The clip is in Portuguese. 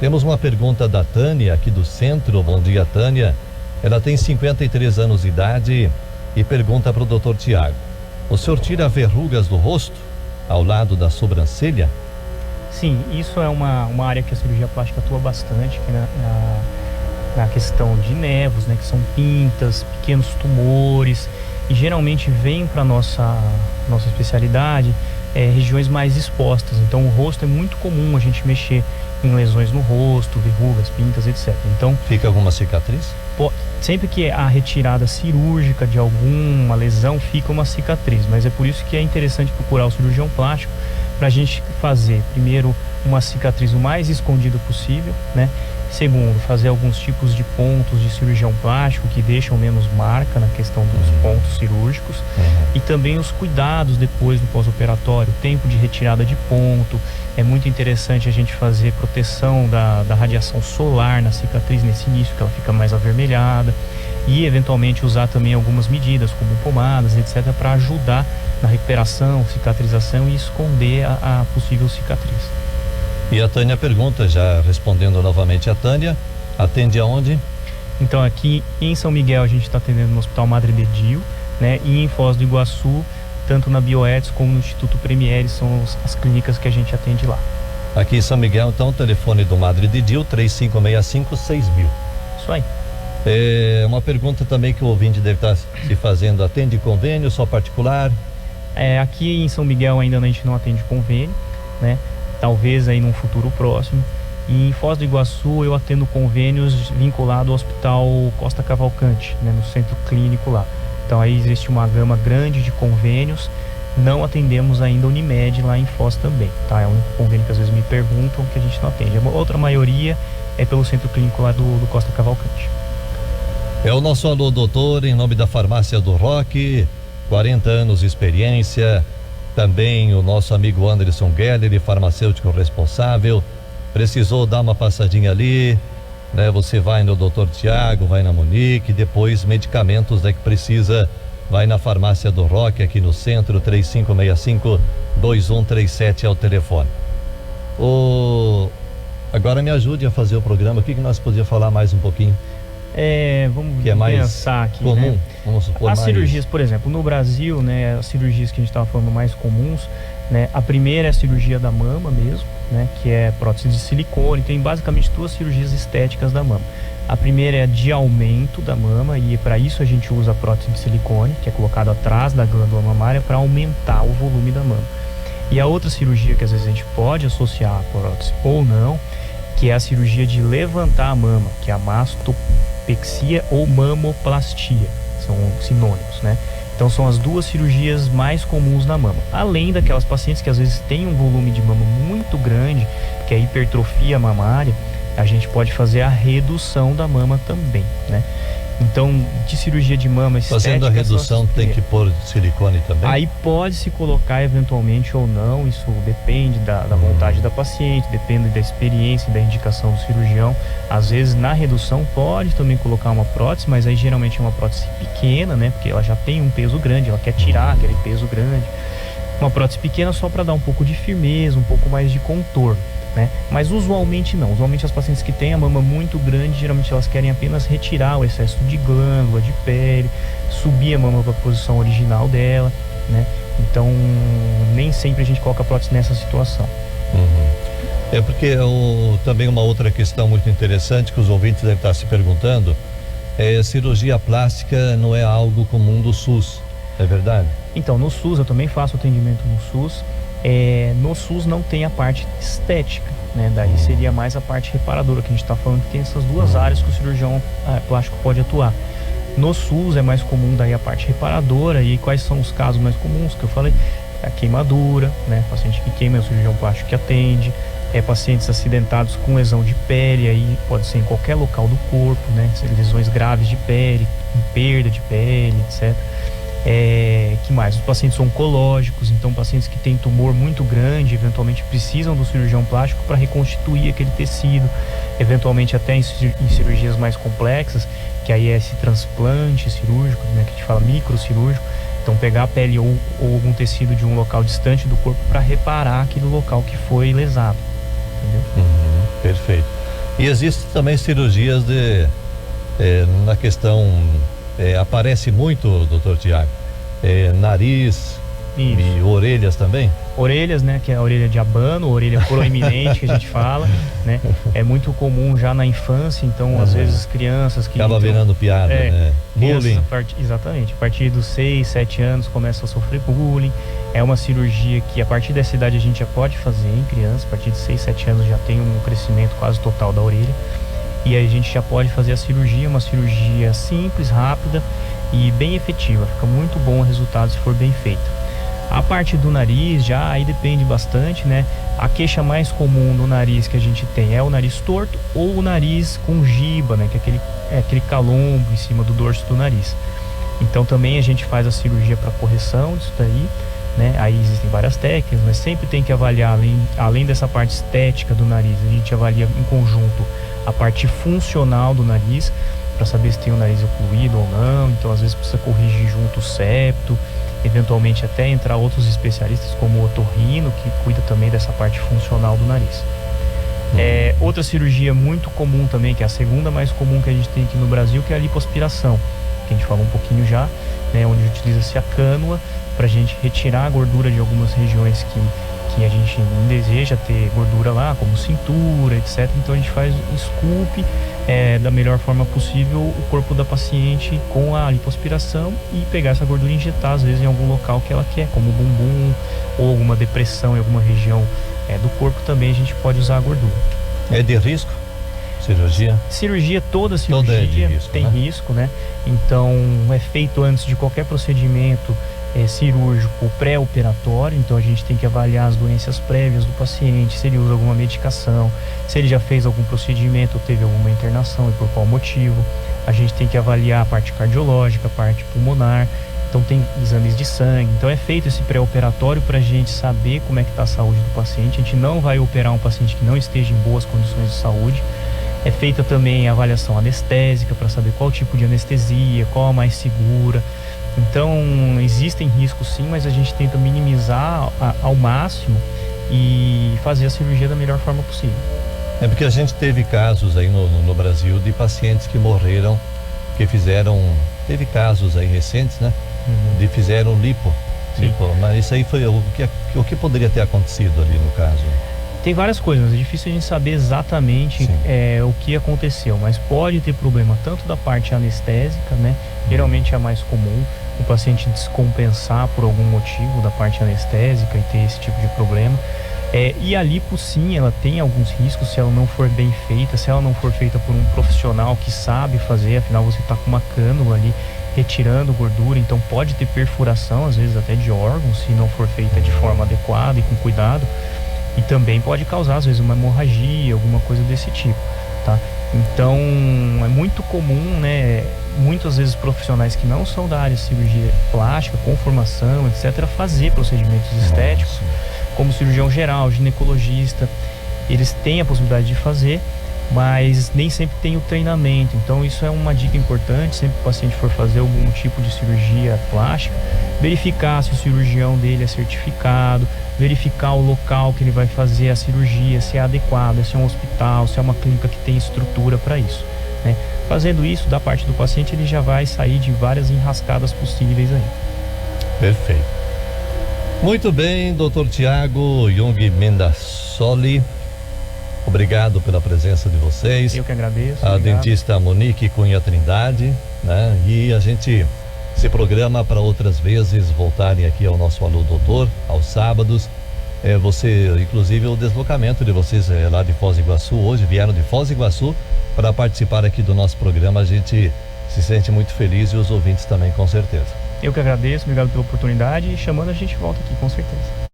Temos uma pergunta da Tânia, aqui do centro. Bom dia, Tânia. Ela tem 53 anos de idade e pergunta para o Dr. Tiago: o senhor tira verrugas do rosto, ao lado da sobrancelha? Sim, isso é uma área que a cirurgia plástica atua bastante, que na questão de névos, né, que são pintas, pequenos tumores, e geralmente vem para nossa especialidade regiões mais expostas. Então o rosto é muito comum a gente mexer em lesões no rosto, verrugas, pintas, etc. Então fica alguma cicatriz? Sempre que a retirada cirúrgica de alguma lesão, fica uma cicatriz, mas é por isso que é interessante procurar o cirurgião plástico para a gente fazer, primeiro, uma cicatriz o mais escondida possível, né? Segundo, fazer alguns tipos de pontos de cirurgião plástico que deixam menos marca na questão dos pontos cirúrgicos, e também os cuidados depois do pós-operatório, tempo de retirada de ponto. É muito interessante a gente fazer proteção da radiação solar na cicatriz nesse início, que ela fica mais avermelhada, e eventualmente usar também algumas medidas como pomadas, etc, para ajudar na recuperação, cicatrização e esconder a possível cicatriz. E a Tânia pergunta, já respondendo novamente a Tânia, atende aonde? Então aqui em São Miguel a gente está atendendo no Hospital Madre de Dio, né? E em Foz do Iguaçu, tanto na Bioetis como no Instituto Premiere, são as clínicas que a gente atende lá. Aqui em São Miguel, então, o telefone do Madre de Dio, 3565-6000. Isso aí. Uma pergunta também que o ouvinte deve estar se fazendo: atende convênio, só particular? Aqui em São Miguel ainda a gente não atende convênio, né? Talvez aí num futuro próximo. E em Foz do Iguaçu eu atendo convênios vinculados ao Hospital Costa Cavalcante, né, no centro clínico lá. Então aí existe uma gama grande de convênios. Não atendemos ainda a Unimed lá em Foz também, tá? É o único convênio que às vezes me perguntam que a gente não atende. A outra maioria é pelo centro clínico lá do Costa Cavalcante. É o nosso alô, doutor, em nome da Farmácia do Roque, 40 anos de experiência. Também o nosso amigo Anderson Geller, farmacêutico responsável. Precisou dar uma passadinha ali, né? Você vai no Dr. Tiago, vai na Monique, depois medicamentos, né, que precisa, vai na Farmácia do Roque, aqui no centro, 3565-2137 é o telefone. Agora me ajude a fazer o programa. O que nós podíamos falar mais um pouquinho? Vamos que é mais pensar aqui, comum, né? Vamos supor, as mais cirurgias, por exemplo, no Brasil, né, as cirurgias que a gente estava falando mais comuns, né, a primeira é a cirurgia da mama mesmo, né, que é prótese de silicone. Tem basicamente duas cirurgias estéticas da mama. A primeira é a de aumento da mama, e para isso a gente usa a prótese de silicone, que é colocada atrás da glândula mamária para aumentar o volume da mama. E a outra cirurgia que às vezes a gente pode associar a prótese ou não, que é a cirurgia de levantar a mama, que é a mastopexia ou mamoplastia, são sinônimos, né? Então são as duas cirurgias mais comuns na mama, além daquelas pacientes que às vezes têm um volume de mama muito grande, que é a hipertrofia mamária. A gente pode fazer a redução da mama também, né? Então, de cirurgia de mama estética, fazendo a redução tem que pôr silicone também? Aí pode se colocar eventualmente ou não, isso depende da vontade da paciente, depende da experiência e da indicação do cirurgião. Às vezes na redução pode também colocar uma prótese, mas aí geralmente é uma prótese pequena, né? Porque ela já tem um peso grande, ela quer tirar aquele peso grande. Uma prótese pequena só para dar um pouco de firmeza, um pouco mais de contorno, né? Mas usualmente não. Usualmente as pacientes que têm a mama muito grande, geralmente elas querem apenas retirar o excesso de glândula, de pele, subir a mama para a posição original dela, né? Então nem sempre a gente coloca a prótese nessa situação. É porque também uma outra questão muito interessante que os ouvintes devem estar se perguntando é: cirurgia plástica não é algo comum do SUS, é verdade? Então, no SUS, eu também faço atendimento no SUS. No SUS não tem a parte estética, né? Daí seria mais a parte reparadora, que a gente está falando que tem essas duas áreas que o cirurgião plástico pode atuar. No SUS é mais comum daí a parte reparadora. E quais são os casos mais comuns que eu falei? A queimadura, né? Paciente que queima, é o cirurgião plástico que atende. Pacientes acidentados com lesão de pele, aí pode ser em qualquer local do corpo, né? Lesões graves de pele, perda de pele, etc. Que mais? Os pacientes oncológicos, então pacientes que têm tumor muito grande, eventualmente precisam do cirurgião plástico para reconstituir aquele tecido, eventualmente até em cirurgias mais complexas, que aí é esse transplante cirúrgico, né, que a gente fala microcirúrgico. Então pegar a pele ou algum tecido de um local distante do corpo para reparar aquele local que foi lesado, entendeu? Perfeito. E existem também cirurgias na questão, aparece muito, doutor Tiago, nariz, Isso. e orelhas também? Orelhas, né, que é a orelha de abano, orelha proeminente que a gente fala, né? É muito comum já na infância, então às vezes crianças que acaba virando piada, né? Bullying. Exatamente, a partir dos 6, 7 anos começa a sofrer bullying. É uma cirurgia que a partir dessa idade a gente já pode fazer em criança, a partir de 6, 7 anos já tem um crescimento quase total da orelha. E aí a gente já pode fazer a cirurgia, uma cirurgia simples, rápida e bem efetiva. Fica muito bom o resultado se for bem feito. A parte do nariz já aí depende bastante, né? A queixa mais comum do nariz que a gente tem é o nariz torto ou o nariz com giba, né? Que é aquele calombo em cima do dorso do nariz. Então também a gente faz a cirurgia para correção disso daí, né? Aí existem várias técnicas, mas sempre tem que avaliar, além dessa parte estética do nariz, a gente avalia em conjunto a parte funcional do nariz, para saber se tem o nariz ocluído ou não. Então às vezes precisa corrigir junto o septo, eventualmente até entrar outros especialistas como o otorrino, que cuida também dessa parte funcional do nariz. Outra cirurgia muito comum também, que é a segunda mais comum que a gente tem aqui no Brasil, que é a lipoaspiração, que a gente falou um pouquinho já, né, onde utiliza-se a cânula para a gente retirar a gordura de algumas regiões que a gente não deseja ter gordura lá, como cintura, etc. Então a gente faz um sculpt da melhor forma possível o corpo da paciente com a lipoaspiração e pegar essa gordura e injetar às vezes em algum local que ela quer, como o bumbum ou alguma depressão em alguma região do corpo, também a gente pode usar a gordura. É de risco? Cirurgia, toda cirurgia é de risco, tem risco, né? Então é feito antes de qualquer procedimento cirúrgico pré-operatório, então a gente tem que avaliar as doenças prévias do paciente, se ele usa alguma medicação, se ele já fez algum procedimento ou teve alguma internação e por qual motivo. A gente tem que avaliar a parte cardiológica, a parte pulmonar, então tem exames de sangue. Então é feito esse pré-operatório para a gente saber como é que está a saúde do paciente. A gente não vai operar um paciente que não esteja em boas condições de saúde. É feita também a avaliação anestésica para saber qual tipo de anestesia, qual a mais segura. Então existem riscos sim, mas a gente tenta minimizar ao máximo e fazer a cirurgia da melhor forma possível. Porque a gente teve casos aí no Brasil de pacientes que morreram, que teve casos aí recentes, né? De fizeram lipo, mas isso aí foi o que poderia ter acontecido ali no caso? Tem várias coisas, é difícil a gente saber exatamente o que aconteceu, mas pode ter problema tanto da parte anestésica, né? Geralmente é a mais comum, o paciente descompensar por algum motivo da parte anestésica e ter esse tipo de problema. E a lipo sim, ela tem alguns riscos se ela não for bem feita, se ela não for feita por um profissional que sabe fazer, afinal você está com uma cânula ali retirando gordura, então pode ter perfuração, às vezes até de órgãos, se não for feita de forma adequada e com cuidado. E também pode causar, às vezes, uma hemorragia, alguma coisa desse tipo, tá? Então, é muito comum, né? Muitas vezes profissionais que não são da área de cirurgia plástica, com formação, etc., fazer procedimentos estéticos, como cirurgião geral, ginecologista, eles têm a possibilidade de fazer, mas nem sempre tem o treinamento. Então isso é uma dica importante, sempre que o paciente for fazer algum tipo de cirurgia plástica, verificar se o cirurgião dele é certificado, verificar o local que ele vai fazer a cirurgia, se é adequado, se é um hospital, se é uma clínica que tem estrutura para isso, né? Fazendo isso, da parte do paciente, ele já vai sair de várias enrascadas possíveis aí. Perfeito. Muito bem, Dr. Tiago Jung Mendassoli, obrigado pela presença de vocês. Eu que agradeço. A dentista Monique Cunha Trindade, né? E a gente se programa para outras vezes voltarem aqui ao nosso Alô Doutor, aos sábados. Você, inclusive o deslocamento de vocês lá de Foz do Iguaçu, hoje vieram de Foz do Iguaçu para participar aqui do nosso programa. A gente se sente muito feliz e os ouvintes também, com certeza. Eu que agradeço, obrigado pela oportunidade, e chamando a gente volta aqui, com certeza.